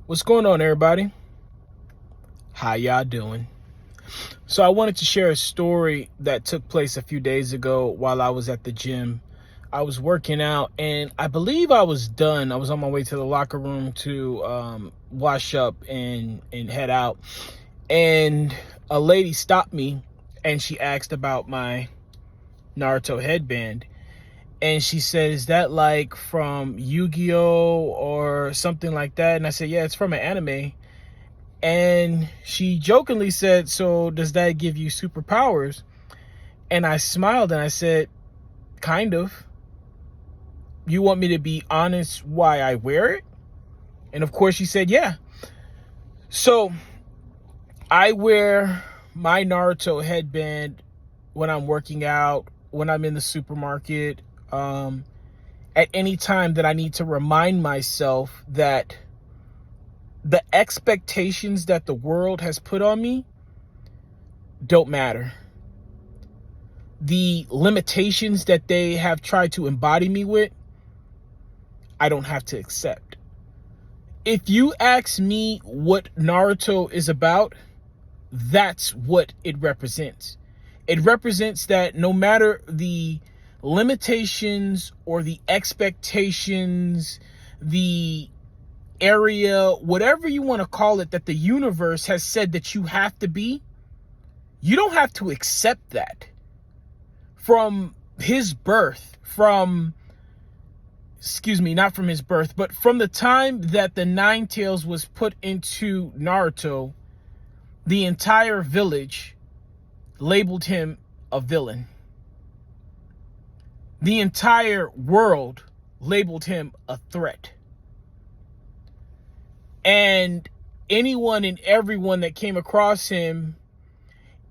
What's going on, everybody? How y'all doing? So I wanted to share a story that took place a few days ago while I was at the gym. I was working out and I believe I was done. I was on my way to the locker room to wash up and head out. And a lady stopped me and she asked about my Naruto headband. And she said, "Is that like from Yu-Gi-Oh or something like that?" And I said, "Yeah, it's from an anime." And she jokingly said, "So does that give you superpowers?" And I smiled and I said, "Kind of. You want me to be honest why I wear it?" And of course she said, "Yeah." So I wear my Naruto headband when I'm working out, when I'm in the supermarket, at any time that I need to remind myself that the expectations that the world has put on me don't matter. The limitations that they have tried to embody me with, I don't have to accept. If you ask me what Naruto is about, that's what it represents. It represents that no matter the limitations or the expectations, the area, whatever you want to call it, that the universe has said that you have to be, you don't have to accept that. From his birth, not from his birth, but from the time that the Nine Tails was put into Naruto, the entire village labeled him a villain. The entire world labeled him a threat. And anyone and everyone that came across him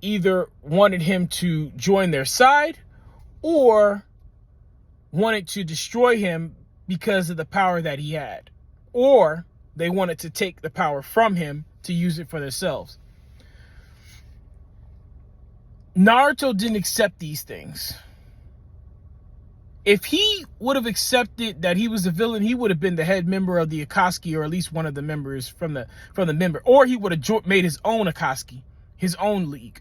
either wanted him to join their side or wanted to destroy him because of the power that he had. Or they wanted to take the power from him to use it for themselves. Naruto didn't accept these things. If he would have accepted that he was a villain, he would have been the head member of the Akatsuki, or at least one of the members from the member, or he would have made his own Akatsuki, his own league.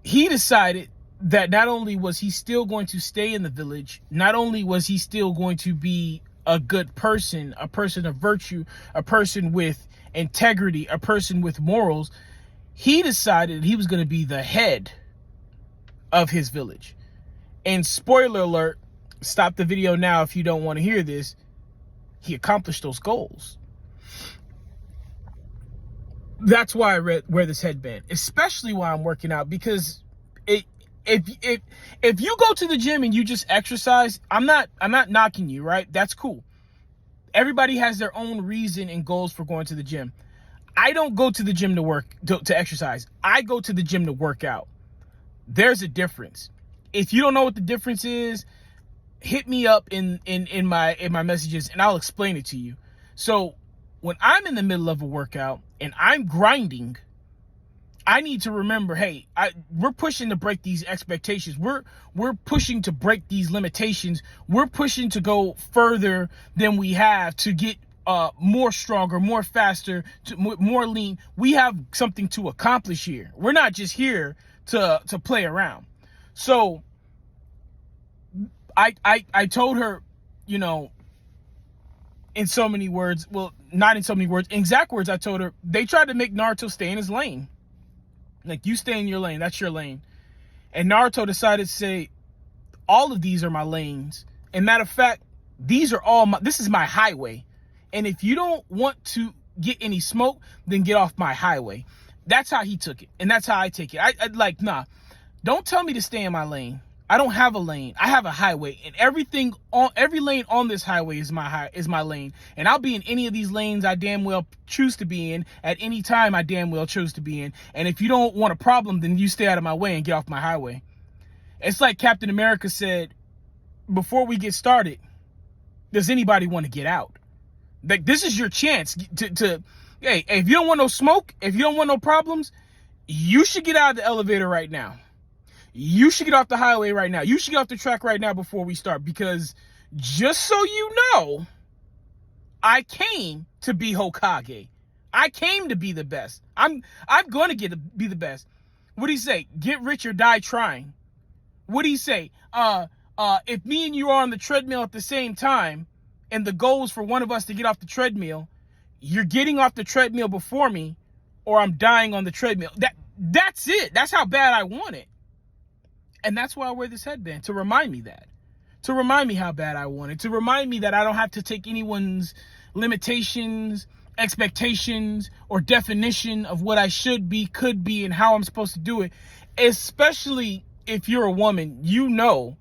He decided that not only was he still going to stay in the village, not only was he still going to be a good person, a person of virtue, a person with integrity, a person with morals, he decided he was going to be the head of his village. And spoiler alert, stop the video now if you don't want to hear this, he accomplished those goals. That's why I wear this headband, especially while I'm working out, because if you go to the gym and you just exercise, I'm not knocking you, right? That's cool. Everybody has their own reason and goals for going to the gym. I don't go to the gym to exercise. I go to the gym to work out. There's a difference. If you don't know what the difference is, hit me up in my messages and I'll explain it to you. So when I'm in the middle of a workout and I'm grinding, I need to remember, hey, we're pushing to break these expectations. We're pushing to break these limitations. We're pushing to go further than we have, to get more stronger, more faster, more lean. We have something to accomplish here. We're not just here to play around. So I told her, in so many words, well, not in so many words, in exact words, I told her, they tried to make Naruto stay in his lane. Like, you stay in your lane, that's your lane. And Naruto decided to say, all of these are my lanes. And matter of fact, this is my highway. And if you don't want to get any smoke, then get off my highway. That's how he took it. And that's how I take it. Nah, don't tell me to stay in my lane. I don't have a lane. I have a highway, and every lane on this highway is my lane. And I'll be in any of these lanes I damn well choose to be in at any time I damn well choose to be in. And if you don't want a problem, then you stay out of my way and get off my highway. It's like Captain America said, before we get started, does anybody want to get out? Like, this is your chance to hey, if you don't want no smoke, if you don't want no problems, you should get out of the elevator right now. You should get off the highway right now. You should get off the track right now before we start, because just so you know, I came to be Hokage. I came to be the best. I'm going to be the best. What do you say? Get rich or die trying. What do you say? If me and you are on the treadmill at the same time, and the goal is for one of us to get off the treadmill, you're getting off the treadmill before me, or I'm dying on the treadmill. That's it. That's how bad I want it. And that's why I wear this headband, to remind me that. To remind me how bad I want it. To remind me that I don't have to take anyone's limitations, expectations, or definition of what I should be, could be, and how I'm supposed to do it. Especially if you're a woman, you know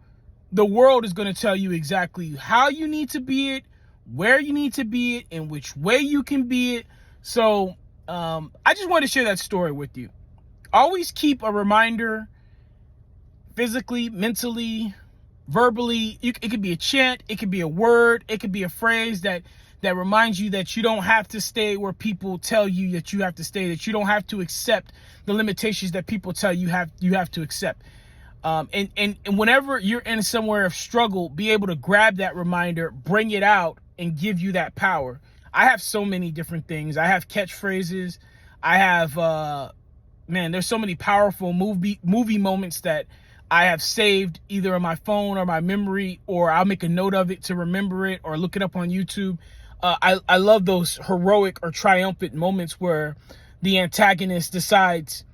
the world is going to tell you exactly how you need to be it, where you need to be it, and which way you can be it. So I just wanted to share that story with you. Always keep a reminder, physically, mentally, verbally. It could be a chant, it could be a word, it could be a phrase that reminds you that you don't have to stay where people tell you that you have to stay, that you don't have to accept the limitations that people tell you have to accept. And whenever you're in somewhere of struggle, be able to grab that reminder, bring it out, and give you that power. I have so many different things. I have catchphrases. I have, there's so many powerful movie moments that I have saved either on my phone or my memory, or I'll make a note of it to remember it or look it up on YouTube. I love those heroic or triumphant moments where the antagonist decides,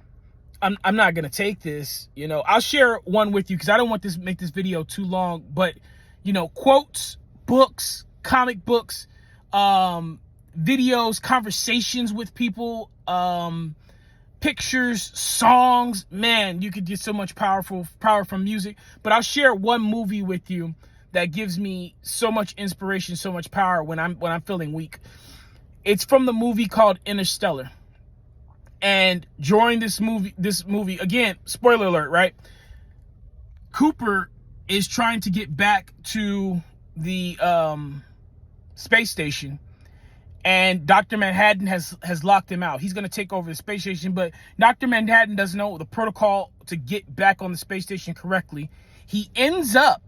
I'm not going to take this. I'll share one with you because I don't want to make this video too long, but, quotes, books, comic books, videos, conversations with people, pictures, songs. Man, you could get so much power from music. But I'll share one movie with you that gives me so much inspiration, so much power when I'm feeling weak. It's from the movie called Interstellar. And during this movie, again, spoiler alert, right? Cooper is trying to get back to the space station, and Dr. Manhattan has locked him out. He's going to take over the space station, but Dr. Manhattan doesn't know the protocol to get back on the space station correctly. He ends up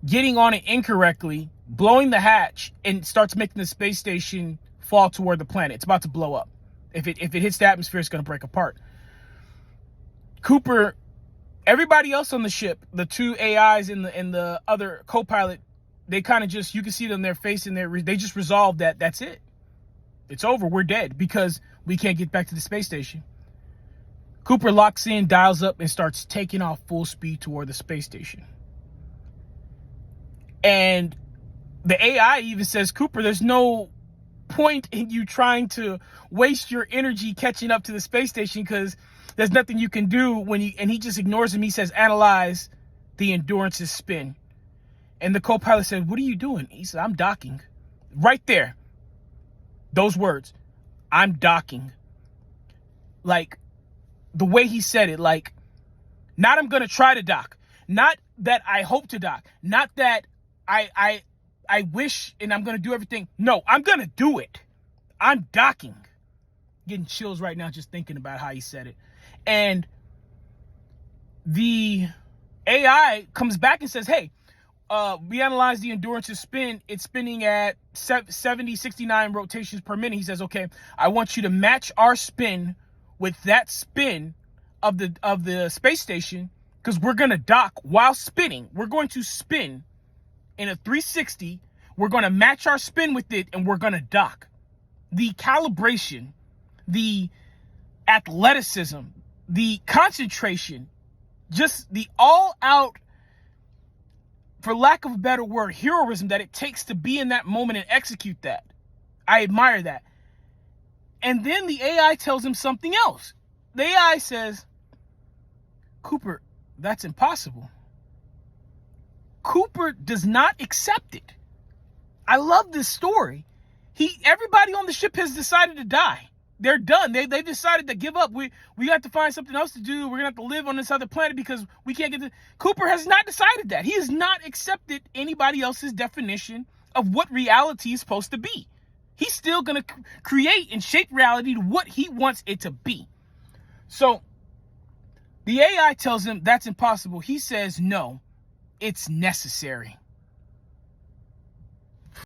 getting on it incorrectly, blowing the hatch, and starts making the space station fall toward the planet. It's about to blow up. If it hits the atmosphere, it's going to break apart. Cooper, everybody else on the ship, the two AIs and the other co-pilot, they kind of just, you can see them, their face, and they just resolved that that's it. It's over. We're dead because we can't get back to the space station. Cooper locks in, dials up, and starts taking off full speed toward the space station. And the AI even says, Cooper, there's no point in you trying to waste your energy catching up to the space station because there's nothing you can do and he just ignores him. He says, analyze the Endurance's spin. And the co-pilot said, what are you doing? He said, I'm docking. Right there. Those words. I'm docking. Like, the way he said it, like, not I'm going to try to dock. Not that I hope to dock. Not that I wish and I'm going to do everything. No, I'm going to do it. I'm docking. Getting chills right now just thinking about how he said it. And the AI comes back and says, hey, we analyzed the Endurance's spin. It's spinning at 69 rotations per minute. He says, okay, I want you to match our spin with that spin of the space station because we're going to dock while spinning. We're going to spin in a 360. We're going to match our spin with it and we're going to dock. The calibration, the athleticism, the concentration, just the all-out, for lack of a better word, heroism that it takes to be in that moment and execute that. I admire that. And then the AI tells him something else. The AI says, Cooper, that's impossible. Cooper does not accept it. I love this story. Everybody on the ship has decided to die. They're done. They decided to give up. We have to find something else to do. We're going to have to live on this other planet because we can't get to... Cooper has not decided that. He has not accepted anybody else's definition of what reality is supposed to be. He's still going to create and shape reality to what he wants it to be. So the AI tells him that's impossible. He says, no, it's necessary.